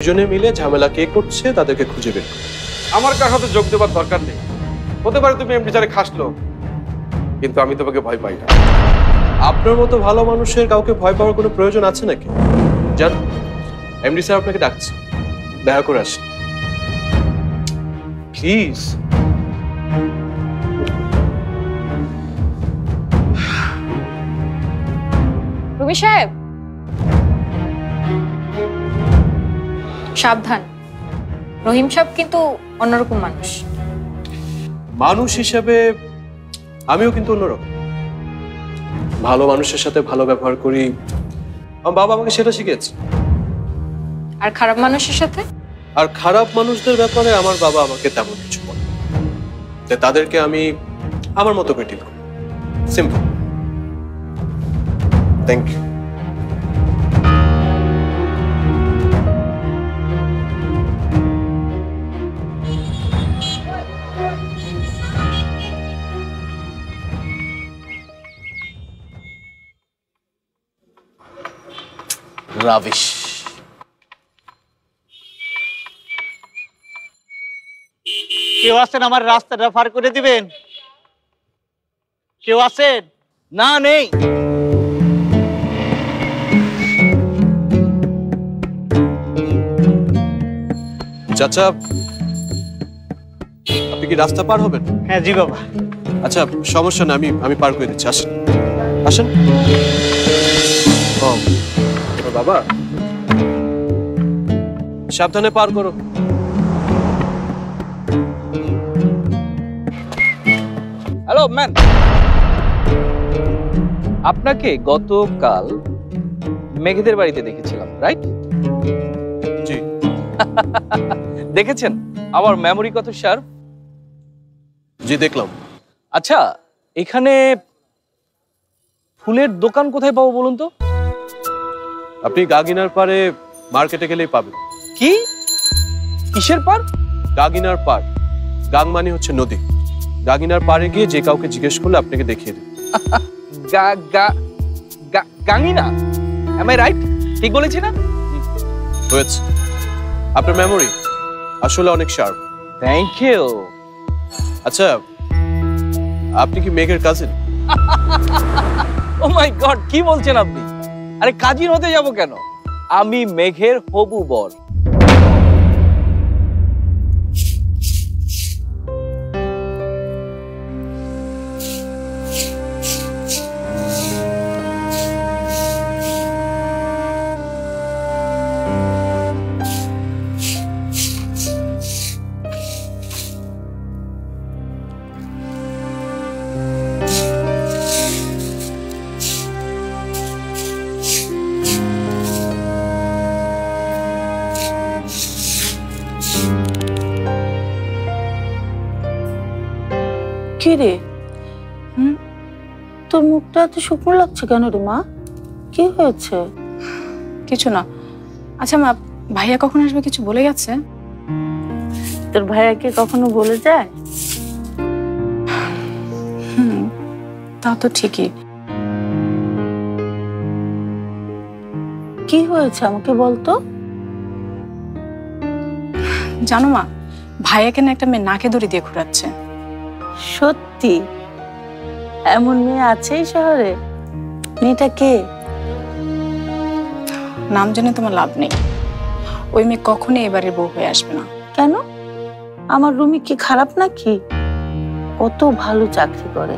দুজনে মিলে ঝামেলা কে করছে তাদেরকে খুঁজে বের করো। আমার কার সাথে যোগ দেবার দরকার নেই। হতে পারে তুমি এমডি স্যারে খাসলো, কিন্তু আমি তোমাকে ভয় পাই না। আপনার মতো ভালো মানুষের কাউকে ভয় পাওয়ার কোনো প্রয়োজন আছে নাকি? জান, এমডি স্যার আপনাকে ডাকছে, দেখা করে আসেন প্লিজ। রুমি সাহেব, সাবধান। রহিম সাহেব কিন্তু অন্যরকম মানুষ। মানুষ হিসেবে আমিও কিন্তু অন্যরকম। ভালো মানুষের সাথে ভালো ব্যবহার করি, আমার বাবা আমাকে সেটা শিখিয়েছে। আর খারাপ মানুষের সাথে? আর খারাপ মানুষদের ব্যাপারে আমার বাবা আমাকে তেমন কিছু বলে, তাদেরকে আমি আমার মতো করে ডিল করি। সিম্পল। Thank you. রাবিশ। কেউ আছেন আমার রাস্তাটা পার করে দিবেন? কেউ আছেন? না, নেই। চাচা, আপনি কি রাস্তা পার হবেন? হ্যাঁ জি বাবা। আচ্ছা, সমস্যা না, আমি পার করে দিচ্ছি। আসেন আসেন। ও বাবা, সাবধানে পার করো। হ্যালো ম্যান, আপনাকে গতকাল মেঘেদের বাড়িতে দেখেছিলাম, রাইট? জি। দেখেছেন আমার মেমোরি কত শার্প? জি দেখলাম। আচ্ছা, এখানে ফুলের দোকান কোথায় পাবো বলুন তো? আপনি গাগিনার পারে মার্কেটে গেলেই পাবেন। কি? কিসের পার? গাগিনার পার। গাং মানে হচ্ছে নদী। গাগিনার পারে গিয়ে যে কাউকে জিজ্ঞেস করলে আপনাকে দেখিয়ে দেবে। গাঙ্গিনা, এম আই রাইট? ঠিক বলেছি না? হয়েছে। আপনার মেমোরি আসলে অনেক শার্প। Thank you. আচ্ছা, আপনি কি মেঘের কাজিন? ও মাই গড, কি বলছেন আপনি? আরে কাজিন হতে যাব কেন? আমি মেঘের হবু বর। কি রে, তোর মুখটা এত শুকনো লাগছে কেন রে মা? কি হয়েছে? কিছু না। আচ্ছা মা, ভাইয়া কখন আসবে কিছু বলে গেছে? তোর ভাইয়াকে কখনো বলে যায়? তা তো ঠিকই। কি হয়েছে আমাকে বলতো? জানো মা, ভাইয়াকে না একটা মেয়ে নাকে দড়ি দিয়ে ঘুরাচ্ছে। সত্যি? এমন মেয়ে আছে এই শহরে? মেয়েটা কে? নাম জেনে তোমার লাভ নেই। ওই মেয়ে কখনোই এবারে বউ হয়ে আসবে না। কেন? আমার রুমি কি খারাপ নাকি? কত ভালো চাকরি করে,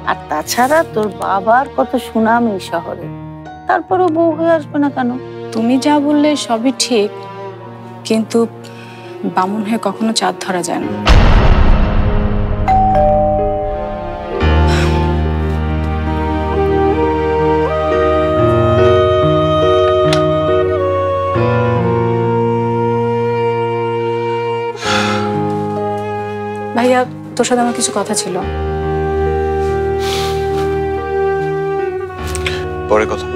আর তাছাড়া তোর বাবার কত সুনাম এই শহরে, তারপরেও বউ হয়ে আসবে না কেন? তুমি যা বললে সবই ঠিক, কিন্তু বামুন হয়ে কখনো চাঁদ ধরা যায় না। ভাইয়া, তোর সাথে আমার কিছু কথা ছিল। পরে কথা।